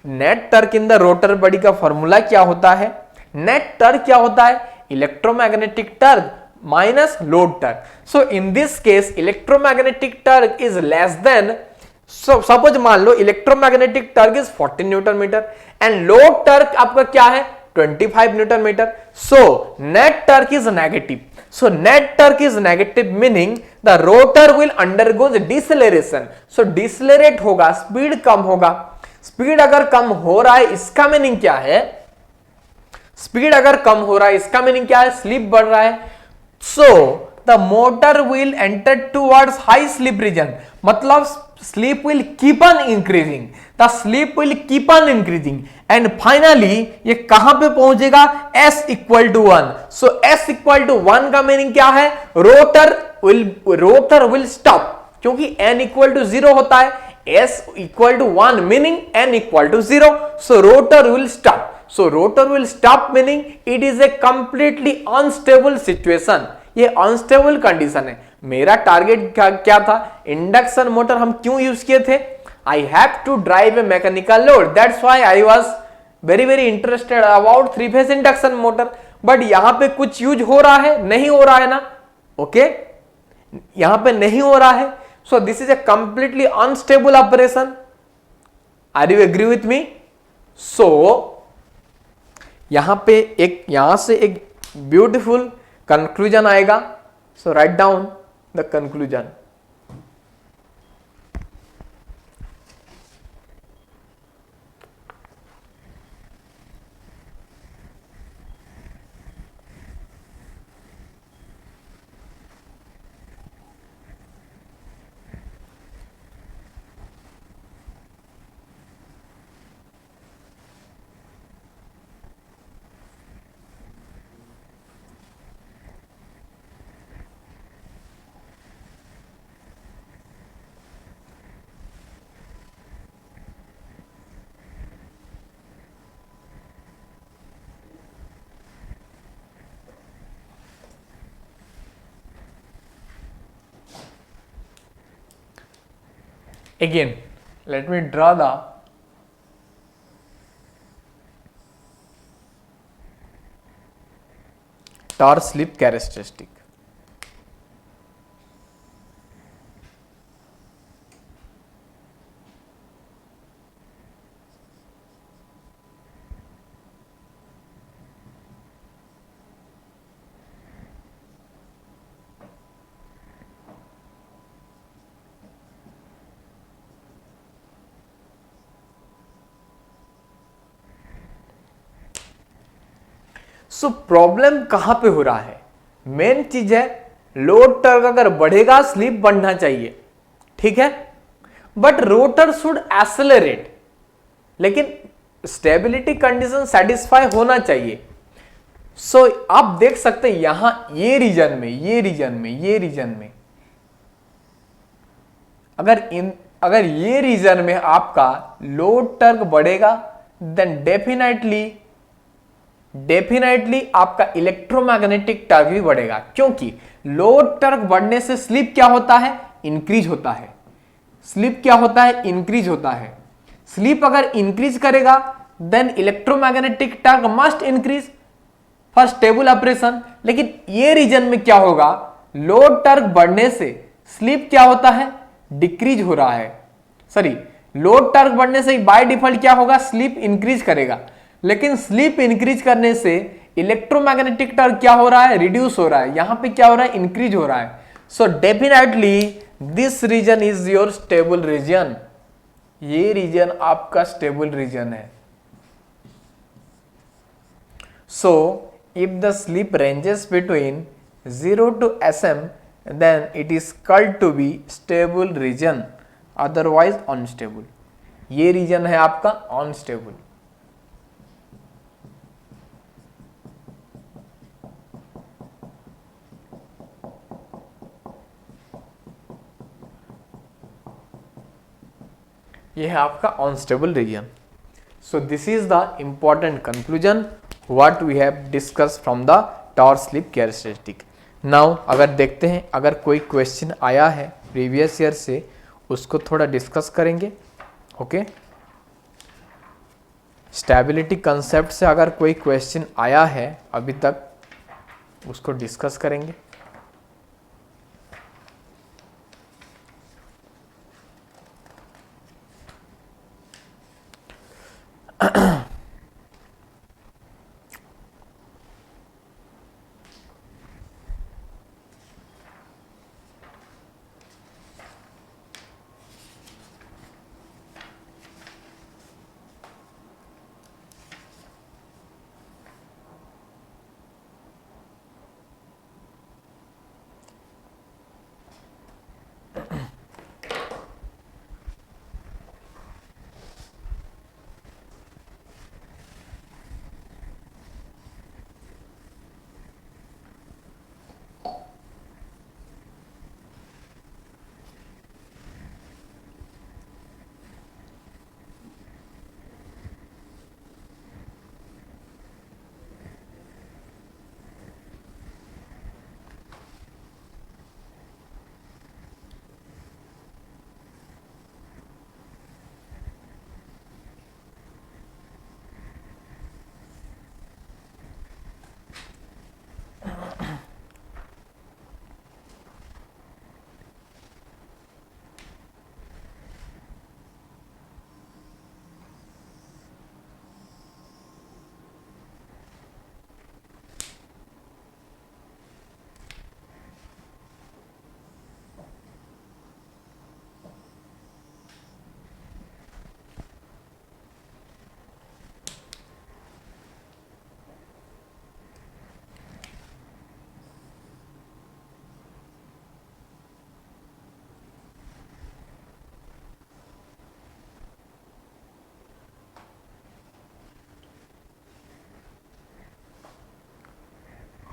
net torque in the rotor body का फॉर्मूला क्या होता है? नेट टर्क क्या होता है? Electromagnetic torque minus load torque. So in this case electromagnetic torque is less than, suppose मान लो electromagnetic torque is 40 newton metre and load torque आपका क्या है? 25 newton metre. So net torque is negative. So net torque is negative meaning the rotor will undergo deceleration. So decelerate होगा, स्पीड कम होगा. स्पीड अगर कम हो रहा है इसका मीनिंग क्या है? स्पीड अगर कम हो रहा है इसका मीनिंग क्या है? स्लिप बढ़ रहा है. So the motor will enter towards high slip region. मतलब slip will keep on increasing. The slip will keep on increasing. And finally ये कहां पे पहुंचेगा? S equal to 1. सो S इक्वल टू 1 का मीनिंग क्या है? रोटर विल स्टॉप, क्योंकि n इक्वल टू 0 होता है. S equal to 1 meaning n equal to 0. So rotor will stop. So rotor will stop meaning it is a completely unstable situation. ये अनस्टेबल कंडीशन है. मेरा टारगेट क्या था? इंडक्शन मोटर हम क्यों यूज किए थे? I have to drive a mechanical load. That's why I was very interested about 3-phase induction motor. But यहाँ पे कुछ यूज हो रहा है? नहीं हो रहा है ना. ओके, यहाँ पे नहीं हो रहा है. So this is a completely unstable operation. Are you agree with me? So यहाँ पे यहाँ से एक ब्यूटीफुल कंक्लूजन आएगा. So write down the conclusion. Again, let me draw the torque slip characteristic. So problem कहां पे हो रहा है? मेन चीज है लोड टर्क अगर बढ़ेगा स्लिप बढ़ना चाहिए, ठीक है, बट रोटर शुड एक्सेलरेट, लेकिन स्टेबिलिटी कंडीशन सेटिस्फाई होना चाहिए. सो आप देख सकते हैं यहां ये रीजन में अगर ये रीजन में आपका लोड टर्क बढ़ेगा देन डेफिनेटली आपका इलेक्ट्रोमैग्नेटिक टर्क भी बढ़ेगा, क्योंकि लोड टर्क बढ़ने से स्लिप क्या होता है? इंक्रीज होता है. स्लिप क्या होता है? इंक्रीज होता है. स्लिप अगर इंक्रीज करेगा then electromagnetic torque must increase for stable operation. लेकिन ये रीजन में क्या होगा? लोड टर्क बढ़ने से स्लिप क्या होता है? डिक्रीज हो रहा है. सॉरी, लोड टर्क बढ़ने से बाय डिफॉल्ट क्या होगा? स्लिप इंक्रीज करेगा. लेकिन स्लिप इंक्रीज करने से इलेक्ट्रोमैग्नेटिक टर्क क्या हो रहा है? रिड्यूस हो रहा है. यहां पे क्या हो रहा है? इंक्रीज हो रहा है. So definitely this region is your stable region. ये रीजन आपका स्टेबल रीजन है. So if the slip ranges between 0 to SM then it is called to be stable region, otherwise unstable. ये रीजन है आपका अनस्टेबल. ये है आपका unstable region. So this is the important conclusion what we have discuss from the torque slip characteristic. Now अगर देखते हैं अगर कोई क्वेश्चन आया है प्रीवियस ईयर से, उसको थोड़ा डिस्कस करेंगे. ओके स्टेबिलिटी कंसेप्ट से अगर कोई क्वेश्चन आया है अभी तक, उसको डिस्कस करेंगे।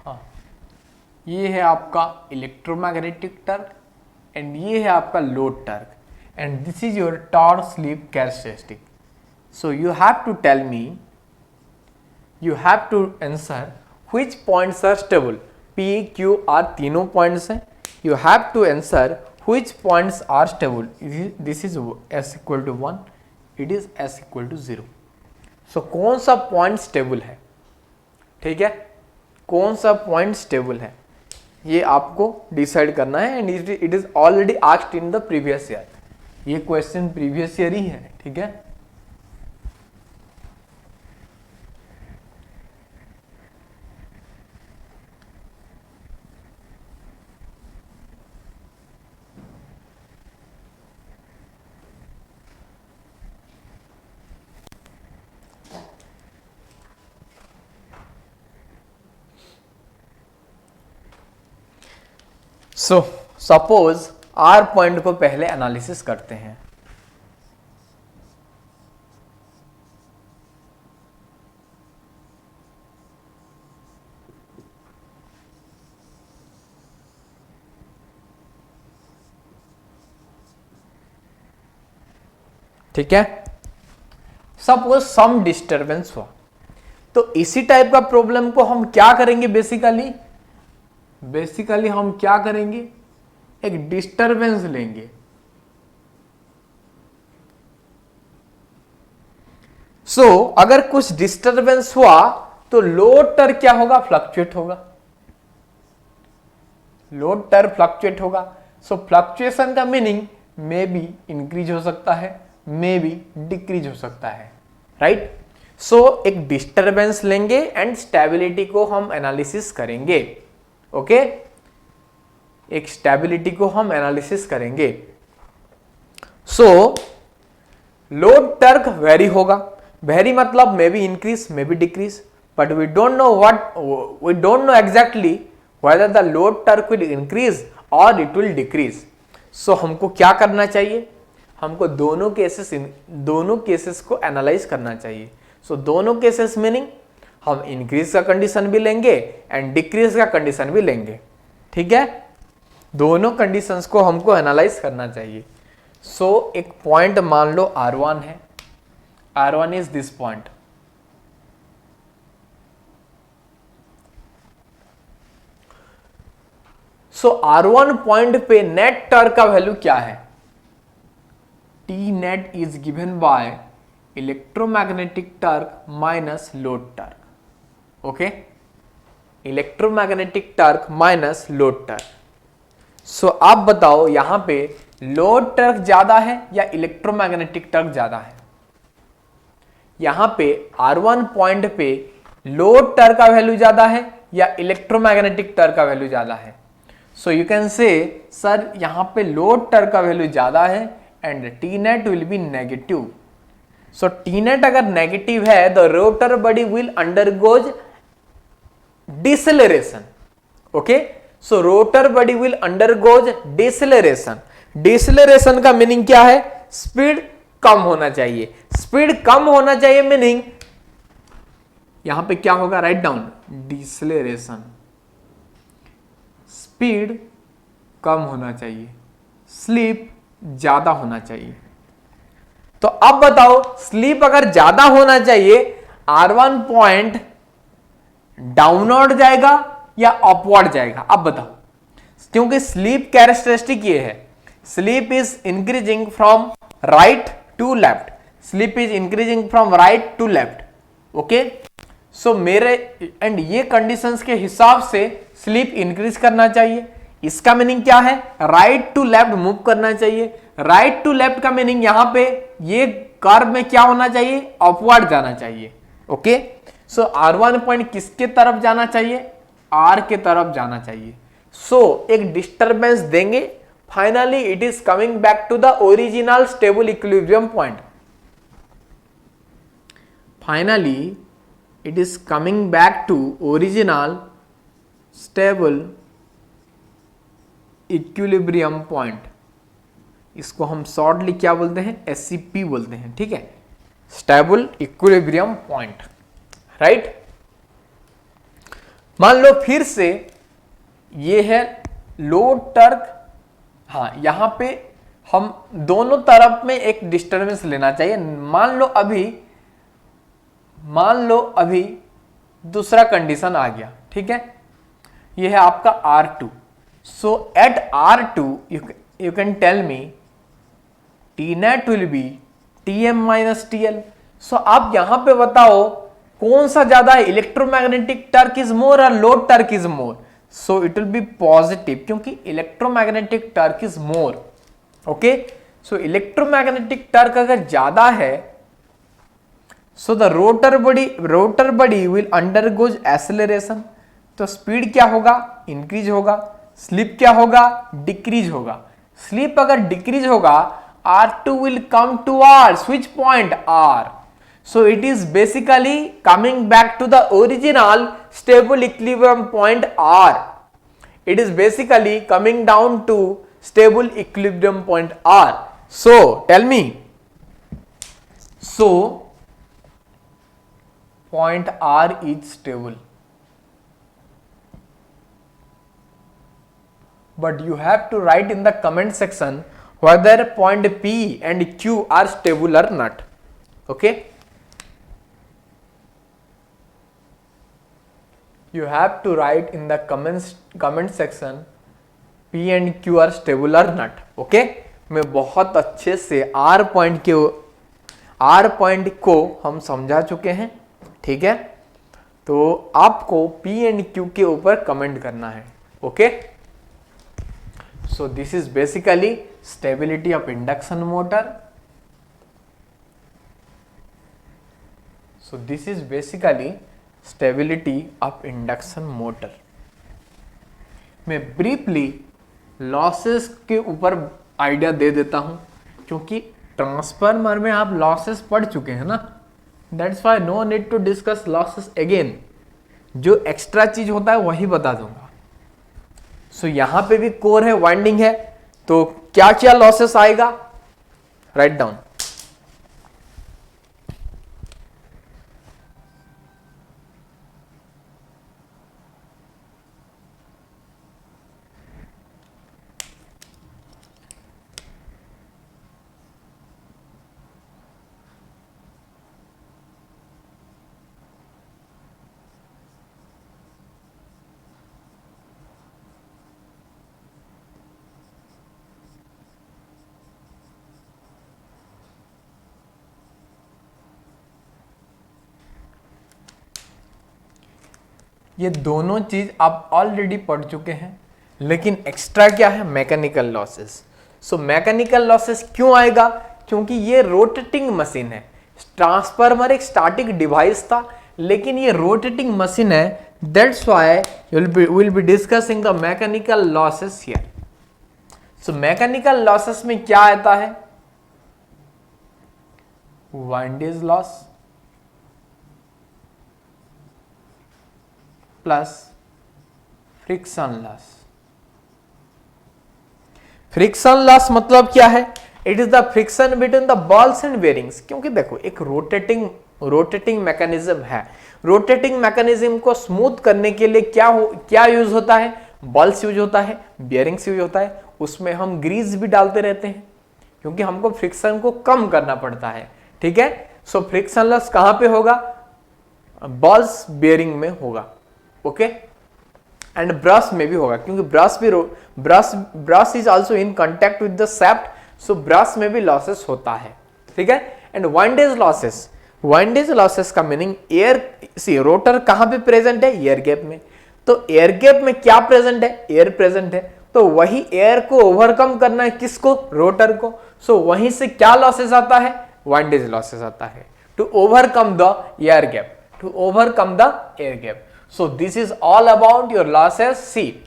हाँ, ये है आपका इलेक्ट्रोमैग्नेटिक टर्क एंड ये है आपका load torque and this is your torque slip characteristic. So you have to tell me, you have to answer which points are stable. P, Q, R तीनों पॉइंट्स हैं। You have to answer which points are stable. This is S equal to 1, it is S equal to 0। So कौन सा पॉइंट स्टेबल है, ठीक है, कौन सा पॉइंट स्टेबल है, ये आपको डिसाइड करना है and it is already asked in the previous year. ये क्वेश्चन प्रीवियस ईयर ही है, ठीक है। सो सपोज आर पॉइंट को पहले एनालिसिस करते हैं। ठीक है, सपोज सम डिस्टरबेंस हुआ, तो इसी टाइप का प्रॉब्लम को हम क्या करेंगे, बेसिकली हम क्या करेंगे, एक डिस्टरबेंस लेंगे। सो अगर कुछ डिस्टरबेंस हुआ तो लोड टर क्या होगा, फ्लक्चुएट होगा, लोड टर फ्लक्चुएट होगा। सो फ्लक्चुएशन का मीनिंग मे बी इंक्रीज हो सकता है, मे बी डिक्रीज हो सकता है, राइट। सो एक डिस्टरबेंस लेंगे एंड स्टेबिलिटी को हम एनालिसिस करेंगे, ओके, एक स्टेबिलिटी को हम एनालिसिस करेंगे। सो लोड टर्क वेरी होगा, वेरी मतलब may be increase may be decrease, but we don't know exactly whether the load torque will increase or it will decrease। so हमको क्या करना चाहिए, हमको दोनों केसेस को एनालाइज करना चाहिए। so दोनों केसेस मीनिंग हम इंक्रीज का कंडीशन भी लेंगे एंड डिक्रीज का कंडीशन भी लेंगे, ठीक है, दोनों कंडीशंस को हमको एनालाइज करना चाहिए। सो एक पॉइंट मान लो R1 है, R1 is this point. So R1 point पे नेट टॉर्क का वैल्यू क्या है, T net is given by electromagnetic torque minus load torque. Okay, electromagnetic torque minus load torque. So आप बताओ यहां पे लोड टर्क ज्यादा है या इलेक्ट्रोमैग्नेटिक टर्क ज्यादा है? यहां पे R1 पॉइंट पे लोड टर्क का वैल्यू ज्यादा है या इलेक्ट्रोमैग्नेटिक टर्क का वैल्यू ज्यादा है? So you can say sir यहां पे लोड टर्क का वैल्यू ज्यादा है and T net will B negative. So T net अगर नेगेटिव है the rotor body will undergoes deceleration. Okay, so rotor body will undergoes deceleration. Deceleration का मीनिंग क्या है? स्पीड कम होना चाहिए। स्पीड कम होना चाहिए मीनिंग यहां पे क्या होगा? Write down deceleration. स्पीड कम होना चाहिए, स्लीप ज्यादा होना चाहिए। तो अब बताओ स्लीप अगर ज्यादा होना चाहिए R1 पॉइंट डाउनवर्ड जाएगा या अपवर्ड जाएगा? अब बताओ, क्योंकि स्लीप कैरेक्टरिस्टिक ये है, slip is increasing from right to left. Slip is increasing from right to left. Okay, so मेरे एंड ये कंडीशंस के हिसाब से स्लीप इंक्रीज करना चाहिए। इसका मीनिंग क्या है? राइट टू लेफ्ट मूव करना चाहिए। राइट टू लेफ्ट का मीनिंग यहां पे ये कर्व में क्या होना चाहिए? अपवर्ड जाना चाहिए। ओके, सो R1 पॉइंट किसके तरफ जाना चाहिए? R के तरफ जाना चाहिए। सो एक डिस्टरबेंस देंगे, finally it is coming back to the original stable equilibrium point. Finally it is coming back to original stable equilibrium point। इसको हम शॉर्टली क्या बोलते हैं? SEP बोलते हैं। ठीक है, स्टेबल इक्विलिब्रियम पॉइंट, राइट। मान लो फिर से ये है लोड टर्क। हाँ, यहां पे हम दोनों तरफ में एक डिस्टर्बेंस लेना चाहिए। मान लो अभी दूसरा कंडीशन आ गया। ठीक है, यह है आपका R2। So at R2 you can tell me T net will be Tm minus TL। So आप यहां पे बताओ कौन सा ज्यादा है? इलेक्ट्रोमैग्नेटिक टर्क इज मोर और load torque is more? So it will be positive, क्योंकि electromagnetic torque is more. Okay, so electromagnetic torque अगर ज्यादा है so the rotor body will undergoes acceleration. तो स्पीड क्या होगा? इंक्रीज होगा। स्लिप क्या होगा? डिक्रीज होगा। स्लिप अगर डिक्रीज होगा R2 will come towards which point? R। So it is basically coming back to the original stable equilibrium point R। It is basically coming down to stable equilibrium point R। So tell me, so point R is stable, but you have to write in the comment section whether point P and Q are stable or not. Okay, you have to write in the comment section P and Q are stable or not. Okay, मैं बहुत अच्छे से R पॉइंट को हम समझा चुके हैं। ठीक है, तो आपको P एंड Q के ऊपर कमेंट करना है। Okay, so this is basically stability of induction motor. So this is basically stability of induction motor. मैं ब्रीफली लॉसेस के ऊपर आइडिया दे देता हूं, क्योंकि ट्रांसफार्मर में आप लॉसेस पढ़ चुके हैं ना, that's why no need to discuss losses again. जो एक्स्ट्रा चीज होता है वही बता दूंगा। सो यहां पे भी कोर है, वाइंडिंग है, तो क्या क्या लॉसेस आएगा? Write down. ये दोनों चीज आप ऑलरेडी पढ़ चुके हैं, लेकिन एक्स्ट्रा क्या है, mechanical losses. So mechanical losses क्यों आएगा, क्योंकि ये रोटेटिंग मशीन है। ट्रांसफार्मर एक स्टैटिक डिवाइस था, लेकिन ये रोटेटिंग मशीन है, that's why will be discussing the mechanical losses here. So mechanical losses में क्या आता है, windage loss plus friction loss. Friction loss मतलब क्या है, it is the friction between the balls and bearings. क्योंकि देखो एक रोटेटिंग मैकेनिज्म है, रोटेटिंग मैकेनिज्म को स्मूथ करने के लिए क्या यूज होता है, बॉल्स यूज होता है, बेरिंग्स यूज होता है, उसमें हम ग्रीस भी डालते रहते हैं क्योंकि हमको फ्रिक्शन को कम करना पड़ता है, ठीक है। सो फ्रिक्शन लॉस कहां पे होगा, बॉल्स बेरिंग में होगा, ओके। एंड ब्रश में भी होगा, क्योंकि brush is also in contact with the shaft, so brush में भी लॉसेस होता है, ठीक है। एंड वाइंडेज लॉसेस का मीनिंग रोटर कहां पे प्रेजेंट है, एयर गैप में। तो एयर गैप में क्या प्रेजेंट है, एयर प्रेजेंट है, तो वही एयर को ओवरकम करना है किसको, रोटर को। सो वहीं से क्या लॉसेस आता है, वाइंडेज लॉसेस आता है, to overcome the air gap, so this is all about your losses. See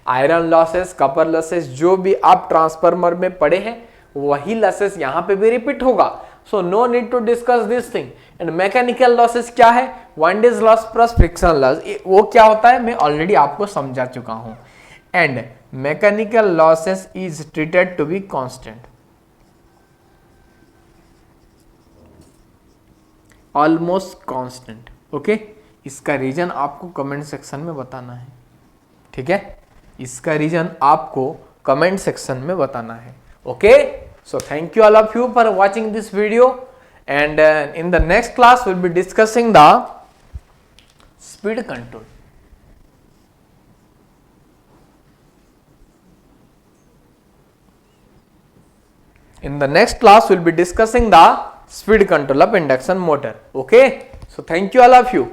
iron losses, copper losses, जो भी आप ट्रांसफार्मर में पढ़े हैं वही लॉसेस यहां पे भी रिपीट होगा। So no need to discuss this thing. And mechanical losses क्या है, windage loss plus friction loss, वो क्या होता है मैं ऑलरेडी आपको समझा चुका हूं। And mechanical losses is treated to be constant, almost constant, okay. इसका रीजन आपको कमेंट सेक्शन में बताना है, ठीक है। इसका रीजन आपको कमेंट सेक्शन में बताना है, okay. So thank you all of you for watching this video, and in the next class will be discussing the speed control. In the next class, we'll be discussing the speed control of induction motor. Okay. So thank you all of you.